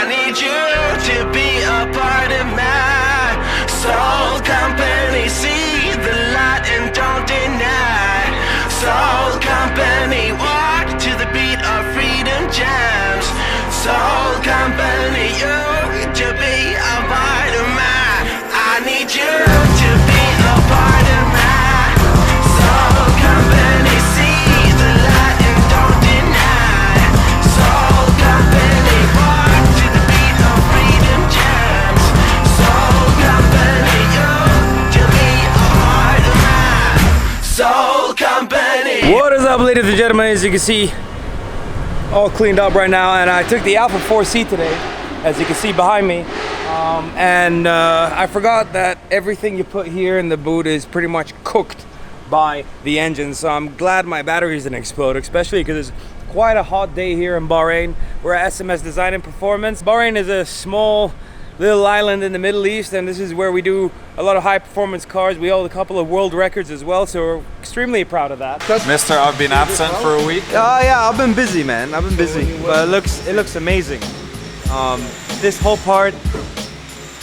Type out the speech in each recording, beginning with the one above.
need you to be a part of my soul company. See the light and don't deny. Soul company, walk to the beat of freedom jams. Soul company, you to be a part of my. I need you to be a part of my soul company. See the light and don't deny. Soul company, walk to the beat of freedom jams. Soul company, you to be a part of my soul company. What is up, ladies and gentlemen? As you can see, all cleaned up right now, and I took the Alpha 4C today, as you can see behind me. I forgot that everything you put here in the boot is pretty much cooked by the engine, so I'm glad my batteries didn't explode, especially because it's quite a hot day here in Bahrain. We're at SMS Design and Performance. Bahrain is a small little island in the Middle East, and this is where we do a lot of high performance cars. We hold a couple of world records as well, so we're extremely proud of that. Mister, I've been absent for a week. Yeah, I've been busy, man. I've been busy, but it looks amazing. This whole part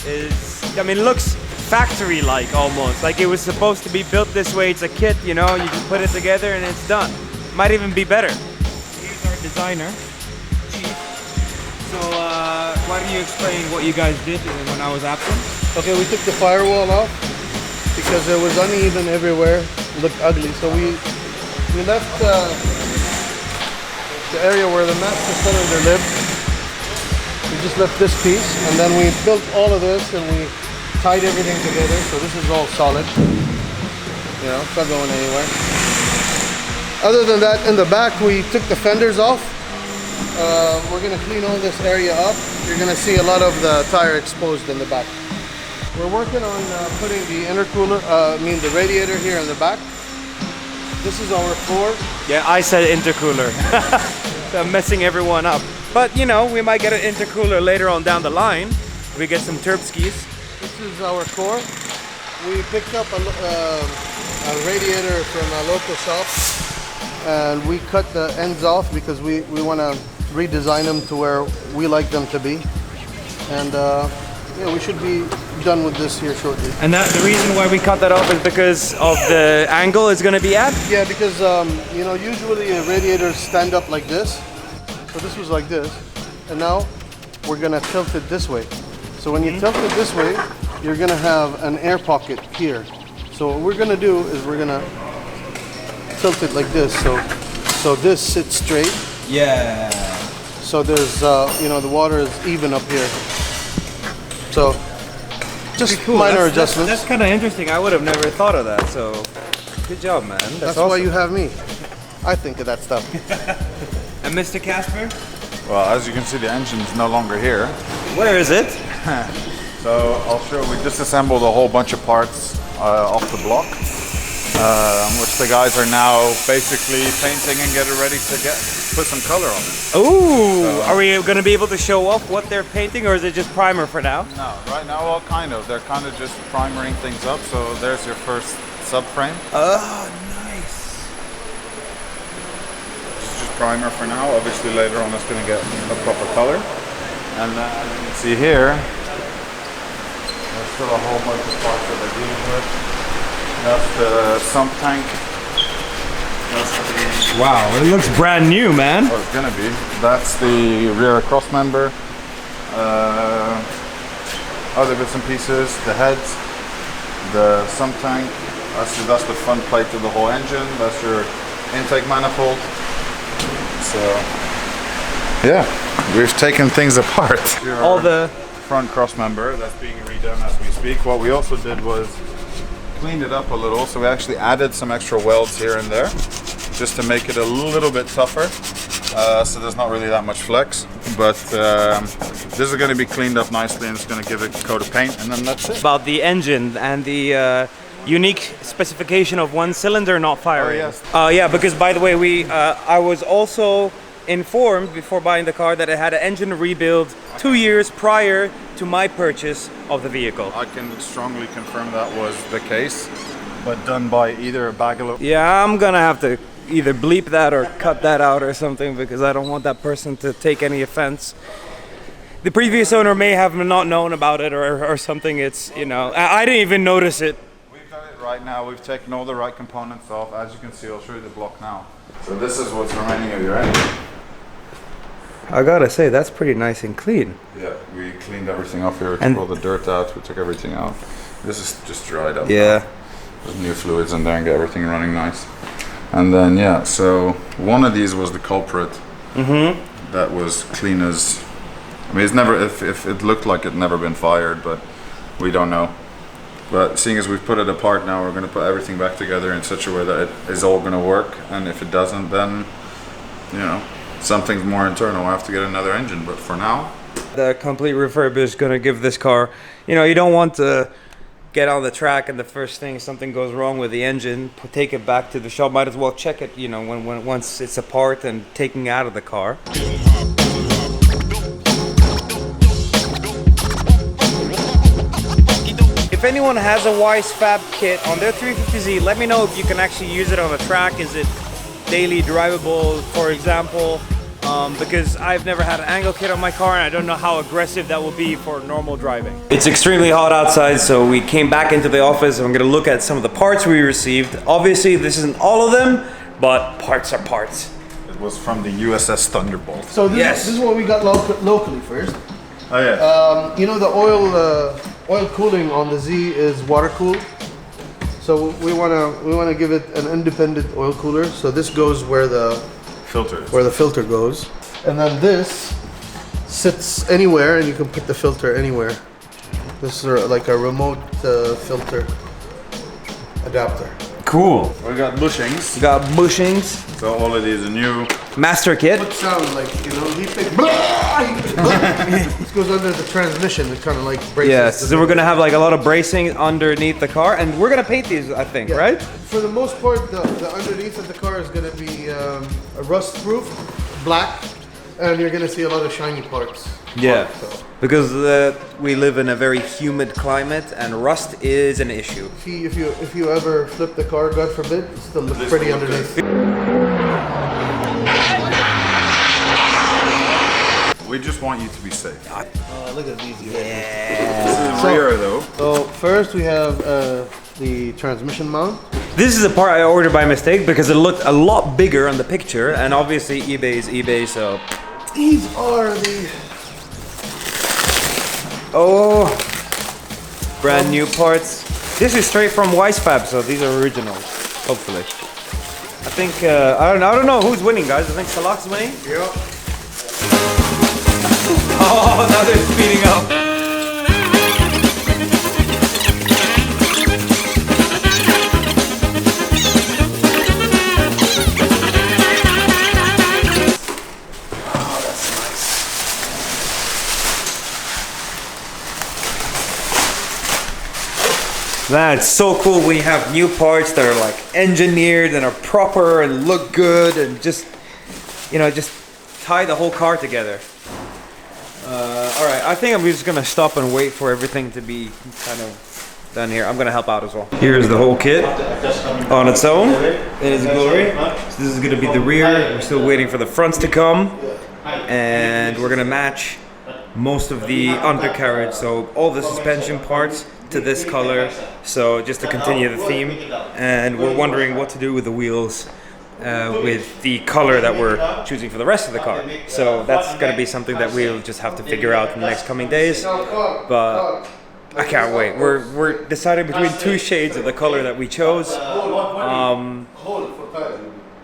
is, I mean, it looks factory-like almost. Like it was supposed to be built this way. It's a kit, you know, you just put it together and it's done. Might even be better. Here's our designer, Chief. So, why don't you explain what you guys did when I was absent? Okay, we took the firewall off because it was uneven everywhere. It looked ugly. So we left the area where the master cylinder lived. We just left this piece, and then we built all of this, and we tied everything together. So this is all solid. You know, it's not going anywhere. Other than that, in the back, we took the fenders off. We're gonna clean all this area up. You're gonna see a lot of the tire exposed in the back. We're working on putting the intercooler, the radiator here in the back. This is our core. Yeah, I said intercooler. So I'm messing everyone up. But you know, we might get an intercooler later on down the line. We get some Terpskis. This is our core. We picked up a radiator from a local shop, and we cut the ends off because we want to redesign them to where we like them to be. And yeah, we should be done with this here shortly. And the reason why we cut that off is because of the angle it's going to be at? Yeah, because you know, usually radiators stand up like this. So this was like this, and now we're going to tilt it this way. So when you tilt it this way, you're going to have an air pocket here. So what we're going to do is we're going to tilt it like this. So this sits straight. Yeah. So there's, you know, the water is even up here. So just cool. minor adjustments. That's kind of interesting. I would have never thought of that. So good job, man. That's awesome. why you have me. I think of that stuff. And Mr. Casper? Well, as you can see, the engine's no longer here. Where is it? So I'll show. We disassembled a whole bunch of parts off the block, which the guys are now basically painting and getting ready to put some color on it. Ooh, so, are we going to be able to show off what they're painting, or is it just primer for now? No, right now, well, kind of. They're kind of just primering things up. So there's your first subframe. Oh, nice. It's just primer for now. Obviously, later on, it's going to get a proper color. And as you can see here, there's still a whole bunch of parts that they're dealing with. That's the sump tank. Wow, it looks brand new, man. Oh, it's gonna be. That's the rear cross member. Other bits and pieces, the heads, the sump tank. That's the front plate of the whole engine. That's your intake manifold. So, yeah, we've taken things apart. All the front cross member that's being redone as we speak. What we also did was cleaned it up a little, so we actually added some extra welds here and there just to make it a little bit tougher, so there's not really that much flex, but this is going to be cleaned up nicely and it's going to give it a coat of paint, and then that's it. About the engine and the unique specification of one cylinder not firing. Oh, yes. Yeah, because by the way, I was also informed before buying the car that it had an engine rebuild 2 years prior to my purchase of the vehicle. I can strongly confirm that was the case, but done by either a bagel. Yeah, I'm gonna have to either bleep that or cut that out or something, because I don't want that person to take any offense. the previous owner may have not known about it or something. It's, you know, I didn't even notice it. We've done it right now. We've taken all the right components off. As you can see, I'll show you the block now. So this is what's remaining of your engine. I gotta say, that's pretty nice and clean. Yeah, we cleaned everything off here. We took all the dirt out. We took everything out. This is just dried up. Yeah. Now. There's new fluids in there and get everything running nice. And then, yeah, so one of these was the culprit. Mm-hmm. That was clean as... I mean, it's never... If it looked like it'd never been fired, but we don't know. But seeing as we've put it apart now, we're going to put everything back together in such a way that it is all going to work. And if it doesn't, then, you know, something's more internal. We'll have to get another engine. But for now... The complete refurb is going to give this car... You know, you don't want to get on the track and the first thing something goes wrong with the engine, take it back to the shop. Might as well check it, you know, once it's apart and taking out of the car. If anyone has a Wisefab kit on their 350z, let me know if you can actually use it on the track. Is it daily drivable, for example? Because I've never had an angle kit on my car and I don't know how aggressive that will be for normal driving. It's extremely hot outside, so we came back into the office and I'm gonna look at some of the parts we received. Obviously, this isn't all of them, but parts are parts. It was from the USS Thunderbolt. So this is what we got locally first. Oh yeah. You know, the oil cooling on the Z is water cooled. So we wanna give it an independent oil cooler. So this goes where the filter goes, and then this sits anywhere, and you can put the filter anywhere. This is like a remote filter adapter. Cool. We got bushings. We got bushings. So all of these are new. Master kit. What sound like, you know, this goes under the transmission. It kind of like braces. Yes, so we're gonna have like a lot of bracing underneath the car, and we're gonna paint these, I think, right? For the most part, the underneath of the car is gonna be a rust-proof, black, and you're gonna see a lot of shiny parts. Yeah, because we live in a very humid climate, and rust is an issue. If you ever flip the car, God forbid, it still looks pretty underneath. We just want you to be safe. Look at these. This is rear though. So first we have the transmission mount. This is a part I ordered by mistake because it looked a lot bigger on the picture, and obviously eBay is eBay, so... These are the... Oh, brand new parts. This is straight from Wisefab, so these are originals, hopefully. I think, I don't know who's winning, guys. I think Salah's winning. Yep. Oh, now they're speeding up. Man, it's so cool when you have new parts that are like engineered and are proper and look good and just, you know, just tie the whole car together. Alright, I think I'm just gonna stop and wait for everything to be kind of done here. I'm gonna help out as well. Here's the whole kit on its own in its glory. So this is gonna be the rear. We're still waiting for the fronts to come. And we're gonna match most of the undercarriage, so all the suspension parts to this color, so just to continue the theme. And we're wondering what to do with the wheels with the color that we're choosing for the rest of the car. So that's going to be something that we'll just have to figure out in the next coming days, but I can't wait. We're deciding between two shades of the color that we chose.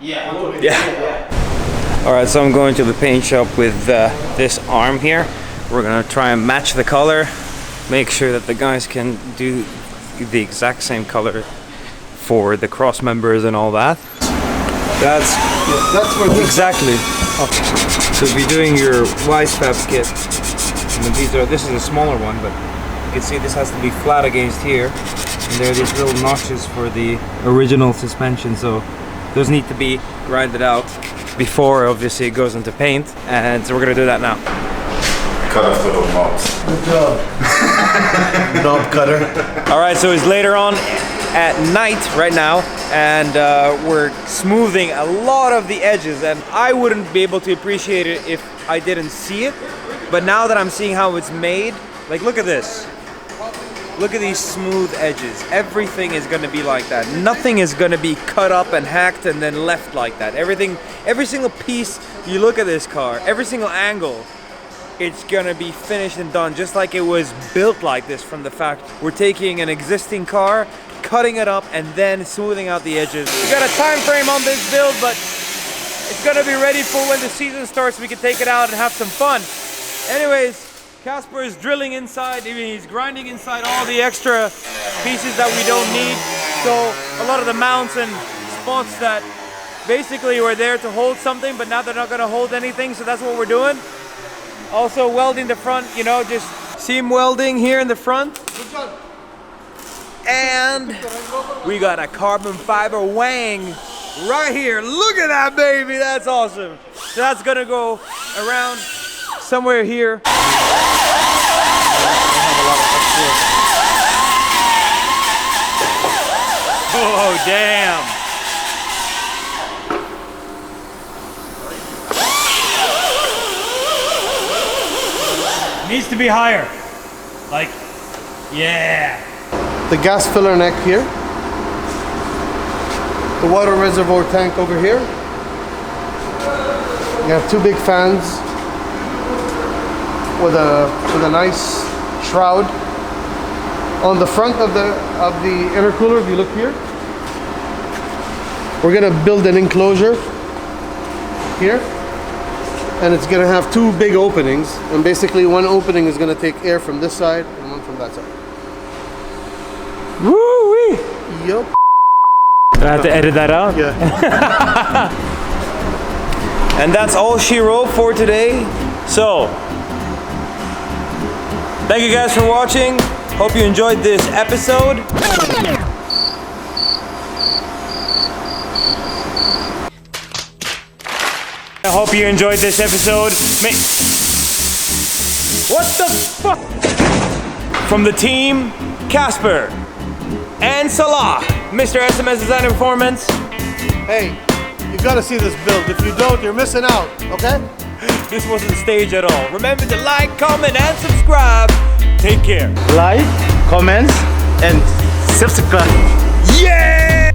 Yeah. Alright, so I'm going to the paint shop with this arm here. We're going to try and match the color, make sure that the guys can do the exact same color for the cross members and all that. That's what exactly. So if you're doing your Wisefab kit, and this is a smaller one, but you can see this has to be flat against here, and there are these little notches for the original suspension, so those need to be grinded out before obviously it goes into paint, and so we're gonna do that now. Cut off little knobs. Good job. Knob cutter. Alright, so it's later on at night right now, and we're smoothing a lot of the edges, and I wouldn't be able to appreciate it if I didn't see it, But now that I'm seeing how it's made, like look at this. Look at these smooth edges. Everything is gonna be like that. Nothing is gonna be cut up and hacked and then left like that. Everything, every single piece, you look at this car, every single angle, it's gonna be finished and done just like it was built like this from the fact we're taking an existing car, cutting it up and then smoothing out the edges. We got a time frame on this build, but it's gonna be ready for when the season starts. We can take it out and have some fun. Anyways, Casper is drilling inside, he's grinding inside all the extra pieces that we don't need. So a lot of the mounts and spots that basically were there to hold something, but now they're not gonna hold anything, so that's what we're doing. Also welding the front, you know, just seam welding here in the front. And we got a carbon fiber wang right here. Look at that, baby, that's awesome. So that's gonna go around somewhere here. Oh, damn. Needs to be higher. Like, yeah. The gas filler neck here. The water reservoir tank over here. You have two big fans with a nice shroud. On the front of the intercooler, if you look here, we're gonna build an enclosure here, and it's gonna have two big openings, and basically one opening is gonna take air from this side and one from that side. Woo-wee! Yup. Do I have to edit that out? Yeah. And that's all she wrote for today. So, thank you guys for watching. Hope you enjoyed this episode. I hope you enjoyed this episode. What the fuck? From the team, Casper and Salah, Mr. SMS Design and Performance. Hey, you gotta see this build. If you don't, you're missing out, okay? This wasn't staged at all. Remember to like, comment, and subscribe. Take care. Like, comments, and subscribe. Yeah!